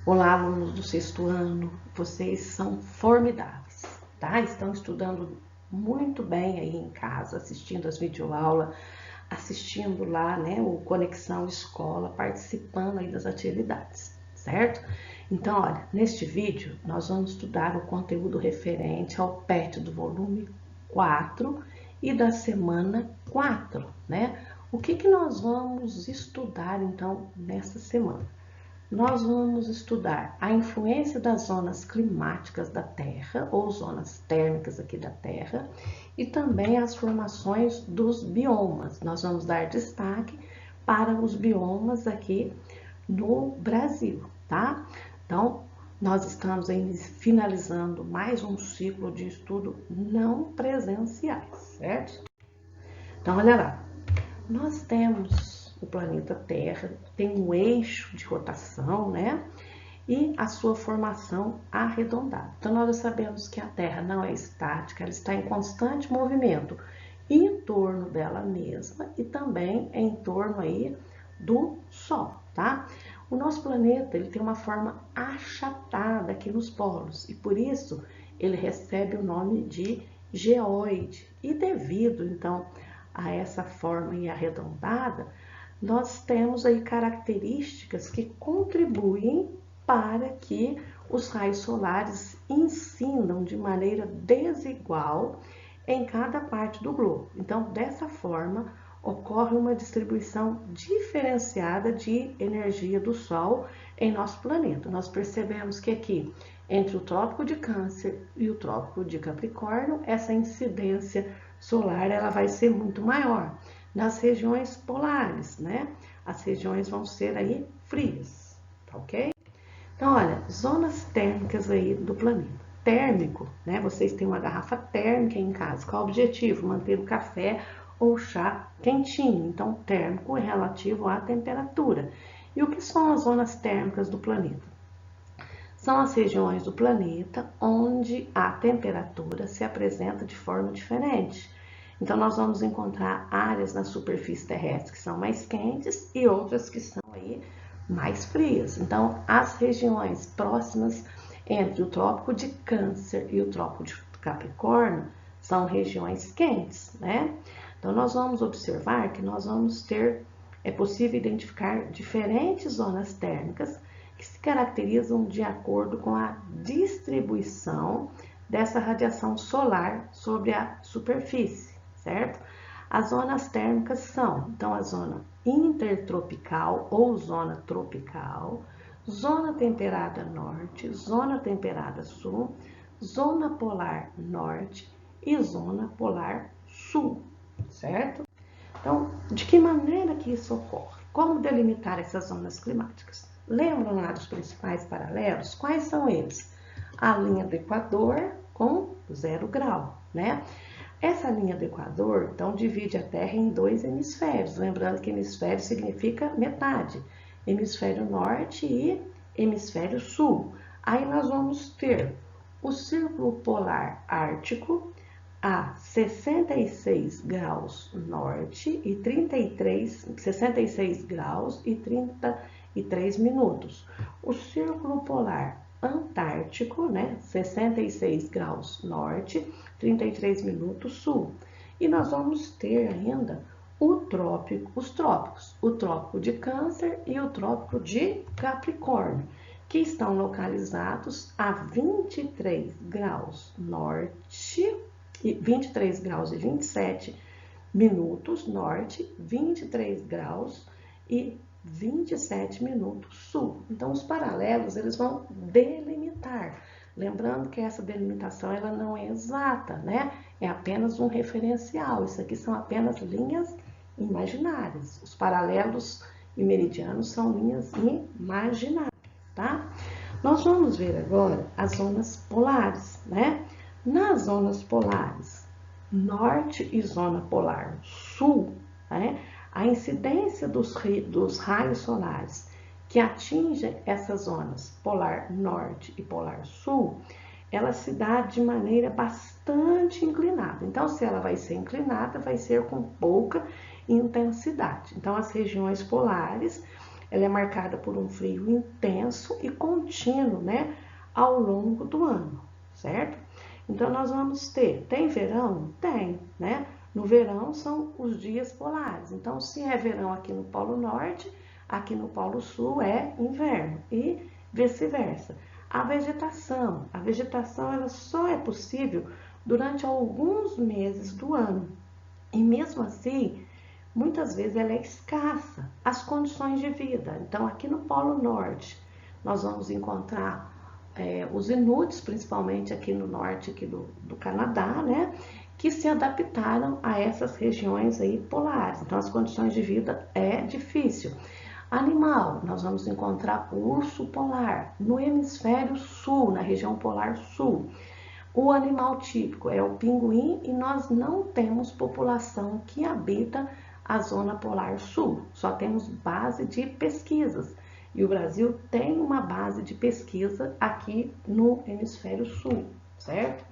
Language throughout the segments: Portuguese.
Olá, alunos do sexto ano, vocês são formidáveis, tá? Estão estudando muito bem aí em casa, assistindo as videoaulas, assistindo lá, né, o Conexão Escola, participando aí das atividades, certo? Então, olha, neste vídeo nós vamos estudar o conteúdo referente ao PET do volume 4 e da semana 4, né? O que nós vamos estudar então nessa semana? Nós vamos estudar a influência das zonas climáticas da Terra, ou zonas térmicas aqui da Terra, e também as formações dos biomas. Nós vamos dar destaque para os biomas aqui no Brasil, tá? Então, nós estamos aí finalizando mais um ciclo de estudo não presenciais, certo? Então, olha lá. Nós temos o planeta Terra, tem um eixo de rotação, né? E a sua formação arredondada. Então, nós já sabemos que a Terra não é estática, ela está em constante movimento em torno dela mesma e também em torno aí do Sol, tá? O nosso planeta, ele tem uma forma achatada aqui nos polos e por isso ele recebe o nome de geóide. E devido, então, a essa forma arredondada, nós temos aí características que contribuem para que os raios solares incidam de maneira desigual em cada parte do globo. Então, dessa forma, ocorre uma distribuição diferenciada de energia do Sol em nosso planeta. Nós percebemos que aqui, entre o Trópico de Câncer e o Trópico de Capricórnio, essa incidência solar ela vai ser muito maior. Nas regiões polares, né? As regiões vão ser aí frias, tá ok? Então, olha, zonas térmicas aí do planeta. Térmico, né? Vocês têm uma garrafa térmica em casa. Qual o objetivo? Manter o café ou chá quentinho. Então, térmico é relativo à temperatura. E o que são as zonas térmicas do planeta? São as regiões do planeta onde a temperatura se apresenta de forma diferente. Então, nós vamos encontrar áreas na superfície terrestre que são mais quentes e outras que são aí mais frias. Então, as regiões próximas entre o Trópico de Câncer e o Trópico de Capricórnio são regiões quentes, né? Então, nós vamos observar que nós vamos ter, é possível identificar diferentes zonas térmicas que se caracterizam de acordo com a distribuição dessa radiação solar sobre a superfície, certo? As zonas térmicas são, então, a zona intertropical ou zona tropical, zona temperada norte, zona temperada sul, zona polar norte e zona polar sul, certo? Então, de que maneira que isso ocorre? Como delimitar essas zonas climáticas? Lembram lá dos principais paralelos? Quais são eles? A linha do Equador com 0 grau, né? Essa linha do Equador, então, divide a Terra em dois hemisférios. Lembrando que hemisfério significa metade. Hemisfério norte e hemisfério sul. Aí nós vamos ter o Círculo Polar Ártico a 66 graus norte e 66 graus e 33 minutos. O Círculo Polar Antártico, né, 66 graus norte, 33 minutos sul. E nós vamos ter ainda os trópicos, o Trópico de Câncer e o Trópico de Capricórnio, que estão localizados a 23 graus norte, 23 graus e 27 minutos norte, 23 graus e 27 minutos sul. Então, os paralelos, eles vão delimitar. Lembrando que essa delimitação, ela não é exata, né? É apenas um referencial. Isso aqui são apenas linhas imaginárias. Os paralelos e meridianos são linhas imaginárias, tá? Nós vamos ver agora as zonas polares, né? Nas zonas polares norte e zona polar sul, né, a incidência dos raios solares que atingem essas zonas polar norte e polar sul, ela se dá de maneira bastante inclinada. Então, se ela vai ser inclinada, vai ser com pouca intensidade. Então, as regiões polares, ela é marcada por um frio intenso e contínuo, né, ao longo do ano, certo? Então, nós vamos tem verão? Tem, né? No verão são os dias polares. Então, se é verão aqui no Polo Norte, aqui no Polo Sul é inverno e vice-versa. A vegetação ela só é possível durante alguns meses do ano. E mesmo assim, muitas vezes ela é escassa, as condições de vida. Então, aqui no Polo Norte, nós vamos encontrar os inuits, principalmente aqui no norte aqui do Canadá, né, que se adaptaram a essas regiões aí polares. Então, as condições de vida é difícil. Animal, nós vamos encontrar o urso polar no hemisfério sul, na região polar sul. O animal típico é o pinguim e nós não temos população que habita a zona polar sul, só temos base de pesquisas. E o Brasil tem uma base de pesquisa aqui no hemisfério sul, certo?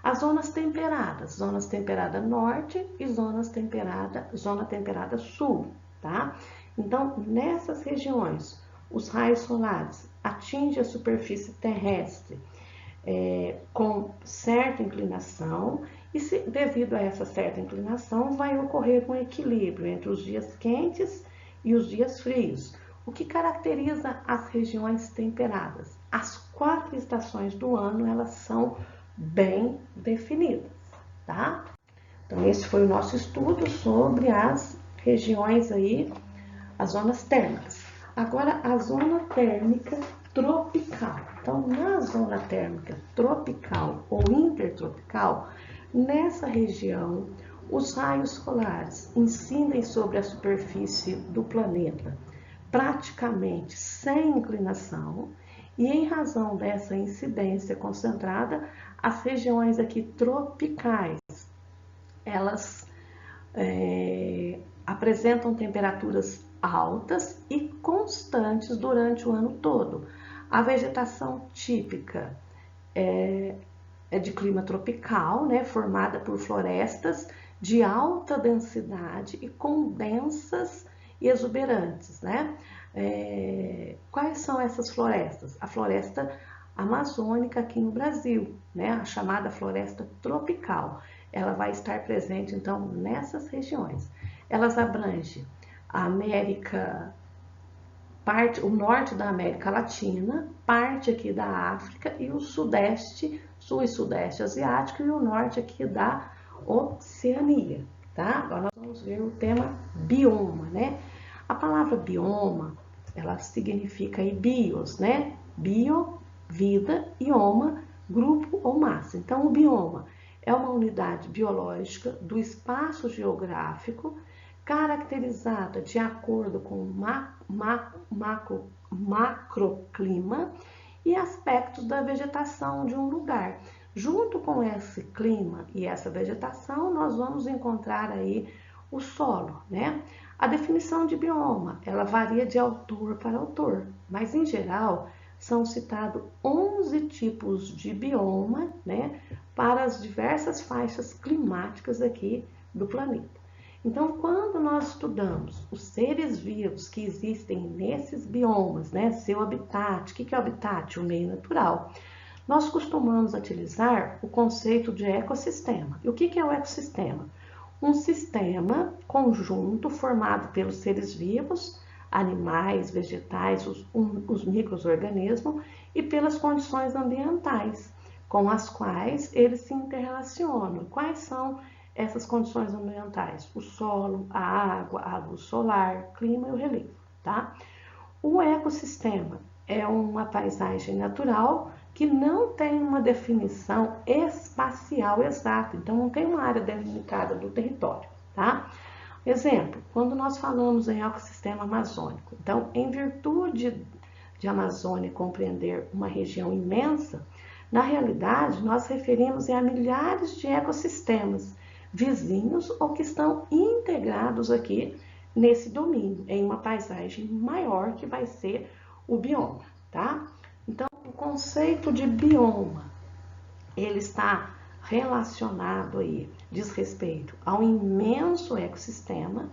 As zonas temperada norte e zona temperada sul, tá? Então, nessas regiões, os raios solares atingem a superfície terrestre com certa inclinação e devido a essa certa inclinação vai ocorrer um equilíbrio entre os dias quentes e os dias frios. O que caracteriza as regiões temperadas? As 4 estações do ano, elas são bem definidas, tá? Então, esse foi o nosso estudo sobre as regiões aí, as zonas térmicas. Agora, a zona térmica tropical. Então, na zona térmica tropical ou intertropical, nessa região, os raios solares incidem sobre a superfície do planeta praticamente sem inclinação, e em razão dessa incidência concentrada, as regiões aqui tropicais, elas apresentam temperaturas altas e constantes durante o ano todo. A vegetação típica é de clima tropical, né, formada por florestas de alta densidade e com densas e exuberantes, né? Quais são essas florestas? A floresta amazônica aqui no Brasil, né? A chamada floresta tropical. Ela vai estar presente, então, nessas regiões. Elas abrangem a América, o norte da América Latina, parte aqui da África e o sudeste, sul e sudeste asiático e o norte aqui da Oceania, tá? Agora nós vamos ver o tema bioma, né? A palavra bioma, ela significa aí bios, né? Bio, vida, e oma, grupo ou massa. Então, o bioma é uma unidade biológica do espaço geográfico caracterizada de acordo com o macroclima e aspectos da vegetação de um lugar. Junto com esse clima e essa vegetação, nós vamos encontrar aí o solo, né? A definição de bioma, ela varia de autor para autor, mas em geral são citados 11 tipos de bioma, né, para as diversas faixas climáticas aqui do planeta. Então, quando nós estudamos os seres vivos que existem nesses biomas, né, seu habitat, o que é o habitat? O meio natural. Nós costumamos utilizar o conceito de ecossistema. E o que é o ecossistema? Um sistema conjunto formado pelos seres vivos, animais, vegetais, os micro-organismos e pelas condições ambientais com as quais eles se interrelacionam. Quais são essas condições ambientais? O solo, a água solar, clima e o relevo, tá? O ecossistema é uma paisagem natural que não tem uma definição espacial exata, então não tem uma área delimitada do território, tá? Exemplo, quando nós falamos em ecossistema amazônico, então, em virtude de Amazônia compreender uma região imensa, na realidade, nós referimos a milhares de ecossistemas vizinhos ou que estão integrados aqui nesse domínio, em uma paisagem maior que vai ser o bioma, tá? Então, o conceito de bioma, ele está relacionado aí, diz respeito ao imenso ecossistema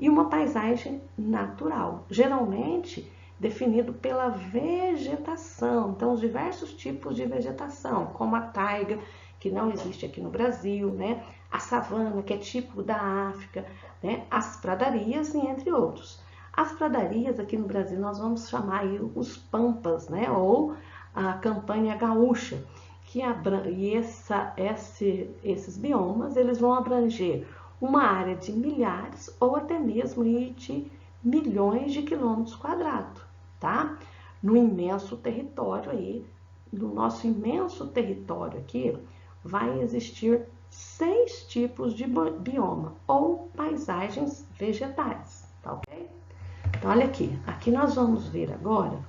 e uma paisagem natural, geralmente definido pela vegetação. Então, os diversos tipos de vegetação, como a taiga, que não existe aqui no Brasil, né? A savana, que é típico da África, né? As pradarias e entre outros. As pradarias aqui no Brasil nós vamos chamar aí os pampas, né? Ou a campanha gaúcha, esses biomas eles vão abranger uma área de milhares ou até mesmo de milhões de quilômetros quadrados, tá? No imenso território aí, no nosso imenso território aqui, vai existir 6 tipos de bioma ou paisagens vegetais, tá ok? Então, olha aqui nós vamos ver agora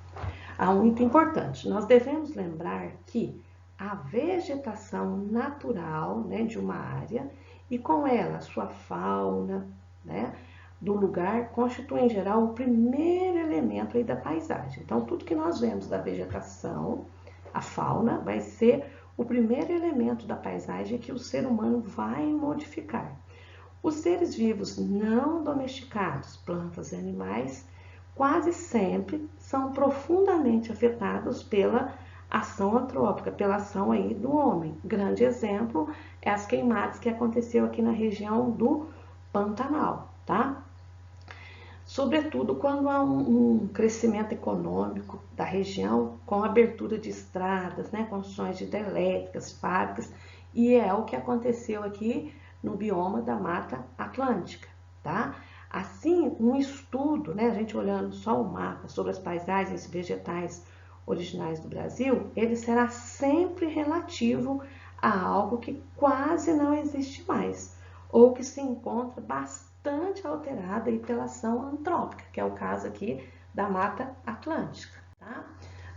algo muito importante. Nós devemos lembrar que a vegetação natural, né, de uma área e com ela sua fauna, né, do lugar constitui em geral o primeiro elemento aí da paisagem. Então, tudo que nós vemos da vegetação, a fauna, vai ser o primeiro elemento da paisagem que o ser humano vai modificar. Os seres vivos não domesticados, plantas e animais, quase sempre são profundamente afetados pela ação antrópica, pela ação aí do homem. Grande exemplo é as queimadas que aconteceu aqui na região do Pantanal, tá? Sobretudo quando há um crescimento econômico da região, com abertura de estradas, né, construções de hidrelétricas, fábricas, e é o que aconteceu aqui no bioma da Mata Atlântica, tá? Assim, um estudo, né, a gente olhando só o mapa sobre as paisagens vegetais originais do Brasil, ele será sempre relativo a algo que quase não existe mais, ou que se encontra bastante alterada aí pela ação antrópica, que é o caso aqui da Mata Atlântica, tá?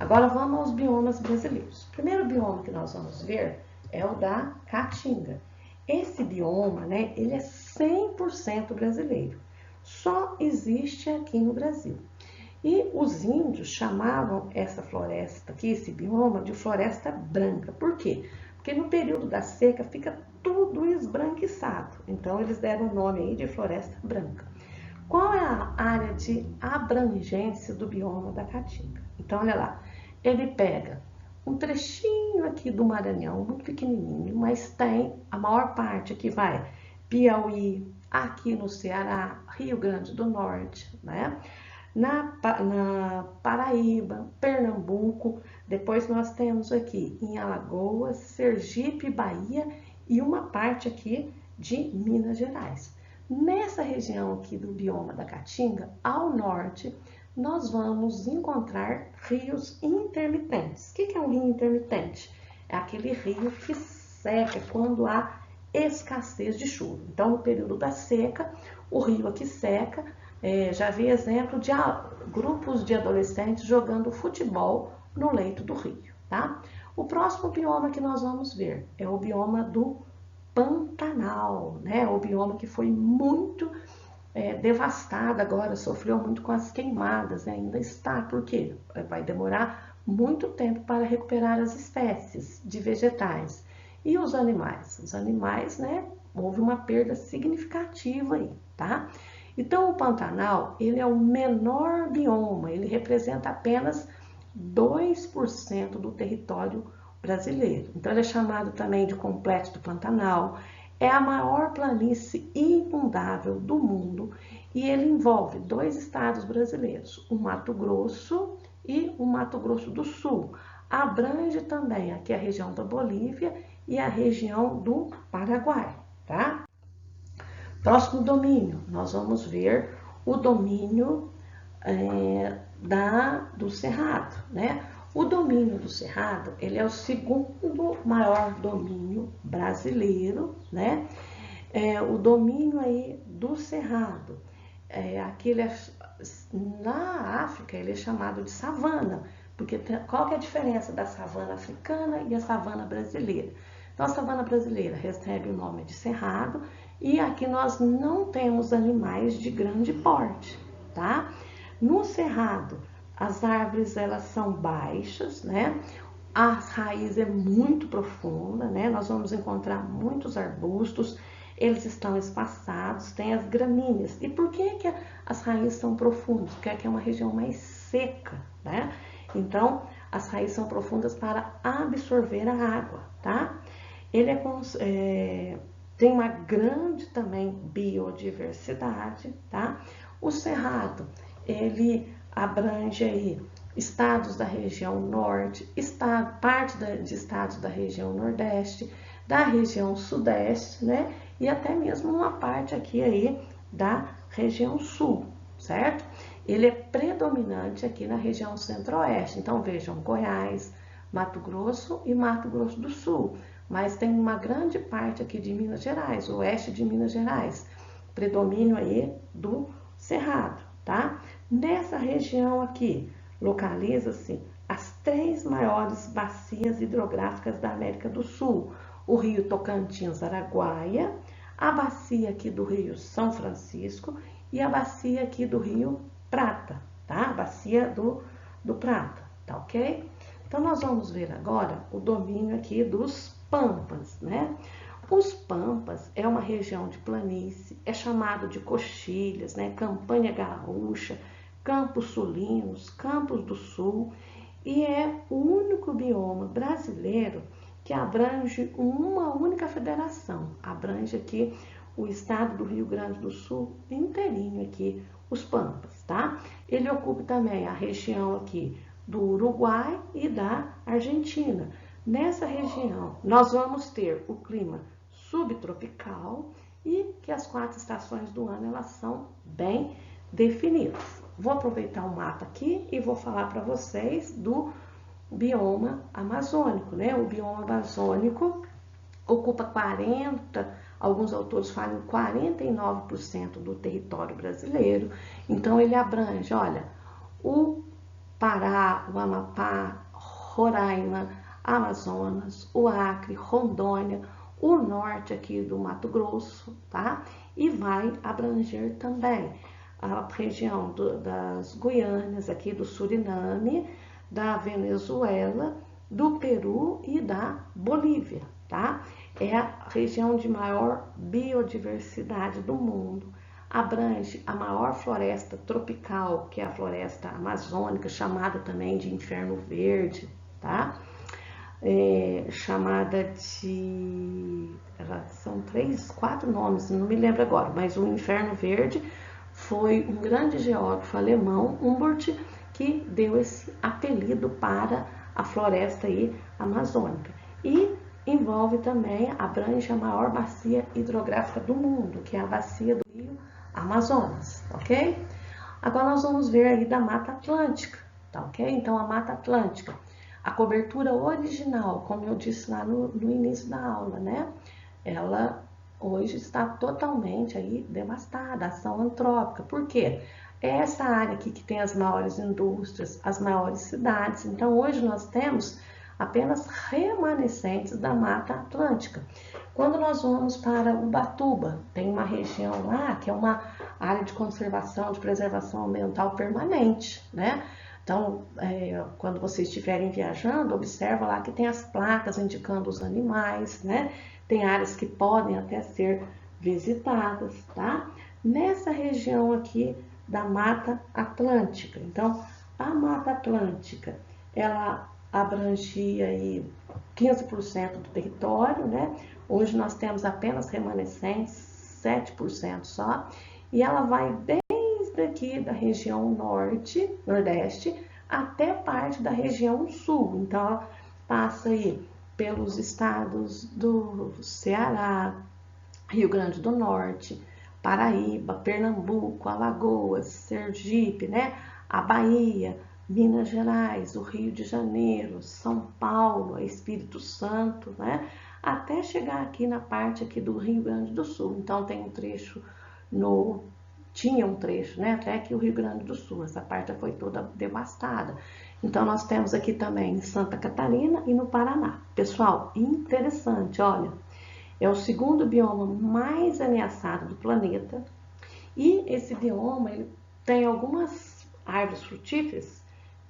Agora vamos aos biomas brasileiros. O primeiro bioma que nós vamos ver é o da Caatinga. Esse bioma, né, ele é 100% brasileiro. Só existe aqui no Brasil. E os índios chamavam essa floresta aqui, esse bioma, de floresta branca. Por quê? Porque no período da seca fica tudo esbranquiçado. Então, eles deram o nome aí de floresta branca. Qual é a área de abrangência do bioma da Caatinga? Então, olha lá, ele pega um trechinho aqui do Maranhão, muito pequenininho, mas tem a maior parte aqui vai Piauí, aqui no Ceará, Rio Grande do Norte, né? Na Paraíba, Pernambuco, depois nós temos aqui em Alagoas, Sergipe, Bahia e uma parte aqui de Minas Gerais. Nessa região aqui do bioma da Caatinga, ao norte, nós vamos encontrar rios intermitentes. O que é um rio intermitente? É aquele rio que seca quando há escassez de chuva. Então, no período da seca, o rio aqui seca. Já vi exemplo de grupos de adolescentes jogando futebol no leito do rio, tá? O próximo bioma que nós vamos ver é o bioma do Pantanal, né? O bioma que foi muito devastado agora, sofreu muito com as queimadas, né? Ainda está, porque vai demorar muito tempo para recuperar as espécies de vegetais. E os animais? Os animais, né? Houve uma perda significativa aí, tá? Então, o Pantanal, ele é o menor bioma, ele representa apenas 2% do território brasileiro. Então, ele é chamado também de Complexo do Pantanal, é a maior planície inundável do mundo e ele envolve 2 estados brasileiros, o Mato Grosso e o Mato Grosso do Sul. Abrange também aqui a região da Bolívia e a região do Paraguai, tá? Próximo domínio, nós vamos ver o domínio do Cerrado, né? O domínio do Cerrado, ele é o segundo maior domínio brasileiro, né? O domínio aí do Cerrado, na África ele é chamado de savana, porque qual que é a diferença da savana africana e a savana brasileira? Então, a savana brasileira recebe o nome de Cerrado e aqui nós não temos animais de grande porte, tá? No Cerrado, as árvores elas são baixas, né? A raiz é muito profunda, né? Nós vamos encontrar muitos arbustos, eles estão espaçados, tem as gramíneas. E por que as raízes são profundas? Porque aqui é uma região mais seca, né? Então, as raízes são profundas para absorver a água, tá? Ele tem uma grande também biodiversidade, tá? O cerrado, ele abrange aí estados da região norte, parte de estados da região nordeste, da região sudeste, né? E até mesmo uma parte aqui aí da região sul, certo? Ele é predominante aqui na região centro-oeste. Então, vejam, Goiás, Mato Grosso e Mato Grosso do Sul. Mas tem uma grande parte aqui de Minas Gerais, oeste de Minas Gerais. Predomínio aí do cerrado, tá? Nessa região aqui, localiza-se as 3 maiores bacias hidrográficas da América do Sul. O rio Tocantins-Araguaia, a bacia aqui do rio São Francisco e a bacia aqui do rio Prata, tá? A bacia do Prata, tá ok? Então, nós vamos ver agora o domínio aqui dos pampas, né? Os pampas é uma região de planície, é chamado de coxilhas, né? Campanha gaúcha, Campos Sulinos, Campos do Sul, e é o único bioma brasileiro que abrange uma única federação, abrange aqui o estado do Rio Grande do Sul inteirinho aqui, os pampas, tá? Ele ocupa também a região aqui do Uruguai e da Argentina. Nessa região, nós vamos ter o clima subtropical e que as 4 estações do ano elas são bem definidas. Vou aproveitar o mapa aqui e vou falar para vocês do bioma amazônico, né? O bioma amazônico ocupa 40, alguns autores falam 49% do território brasileiro. Então, ele abrange, olha, o Pará, o Amapá, Roraima, Amazonas, o Acre, Rondônia, o norte aqui do Mato Grosso, tá? E vai abranger também a região das Guianas, aqui do Suriname, da Venezuela, do Peru e da Bolívia, tá? É a região de maior biodiversidade do mundo. Abrange a maior floresta tropical, que é a floresta amazônica, chamada também de Inferno Verde, tá? Chamada de... são 3, 4 nomes, não me lembro agora, mas o Inferno Verde foi um grande geógrafo alemão, Humboldt, que deu esse apelido para a floresta aí amazônica. E envolve também, abrange a maior bacia hidrográfica do mundo, que é a bacia do Rio Amazonas, ok? Agora nós vamos ver aí da Mata Atlântica, tá ok? Então, a Mata Atlântica, a cobertura original, como eu disse lá no início da aula, né? Ela hoje está totalmente aí devastada, ação antrópica. Por quê? É essa área aqui que tem as maiores indústrias, as maiores cidades. Então, hoje nós temos apenas remanescentes da Mata Atlântica. Quando nós vamos para Ubatuba, tem uma região lá que é uma área de conservação, de preservação ambiental permanente, né? Então, quando vocês estiverem viajando, observa lá que tem as placas indicando os animais, né? Tem áreas que podem até ser visitadas, tá? Nessa região aqui da Mata Atlântica. Então, a Mata Atlântica, ela abrangia aí 15% do território, né? Hoje nós temos apenas remanescentes, 7% só, e ela vai desde aqui da região norte, nordeste, até parte da região sul. Então, ela passa aí pelos estados do Ceará, Rio Grande do Norte, Paraíba, Pernambuco, Alagoas, Sergipe, né? A Bahia, Minas Gerais, o Rio de Janeiro, São Paulo, Espírito Santo, né? Até chegar aqui na parte aqui do Rio Grande do Sul. Então, tem um trecho tinha um trecho, né? Até aqui o Rio Grande do Sul. Essa parte foi toda devastada. Então, nós temos aqui também em Santa Catarina e no Paraná. Pessoal, interessante, olha. É o segundo bioma mais ameaçado do planeta. E esse bioma, ele tem algumas árvores frutíferas.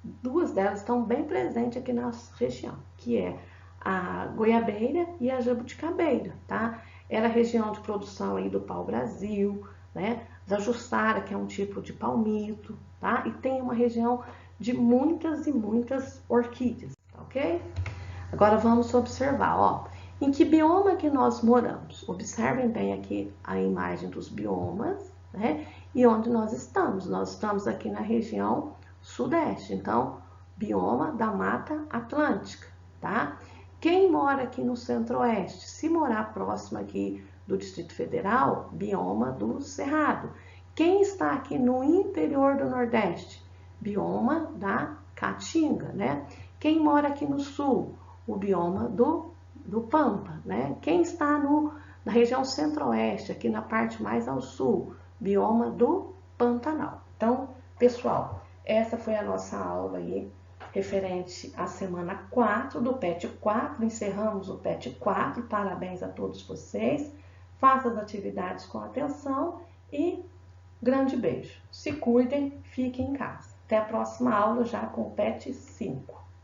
2 delas estão bem presentes aqui na nossa região, que é a goiabeira e a jabuticabeira, tá? Era a região de produção aí do pau-brasil, né? Da Jussara, que é um tipo de palmito, tá? E tem uma região de muitas e muitas orquídeas, tá ok? Agora vamos observar, ó, em que bioma que nós moramos. Observem bem aqui a imagem dos biomas, né? E onde nós estamos. Nós estamos aqui na região sudeste, então, bioma da Mata Atlântica, tá? Quem mora aqui no centro-oeste, se morar próximo aqui do Distrito Federal, bioma do Cerrado. Quem está aqui no interior do Nordeste, bioma da Caatinga, né? Quem mora aqui no sul, o bioma do Pampa, né? Quem está na região centro-oeste, aqui na parte mais ao sul, bioma do Pantanal. Então, pessoal, essa foi a nossa aula aí, referente à semana 4 do PET 4. Encerramos o PET 4. Parabéns a todos vocês. Faça as atividades com atenção e grande beijo. Se cuidem, fiquem em casa. Até a próxima aula já com o PET 5.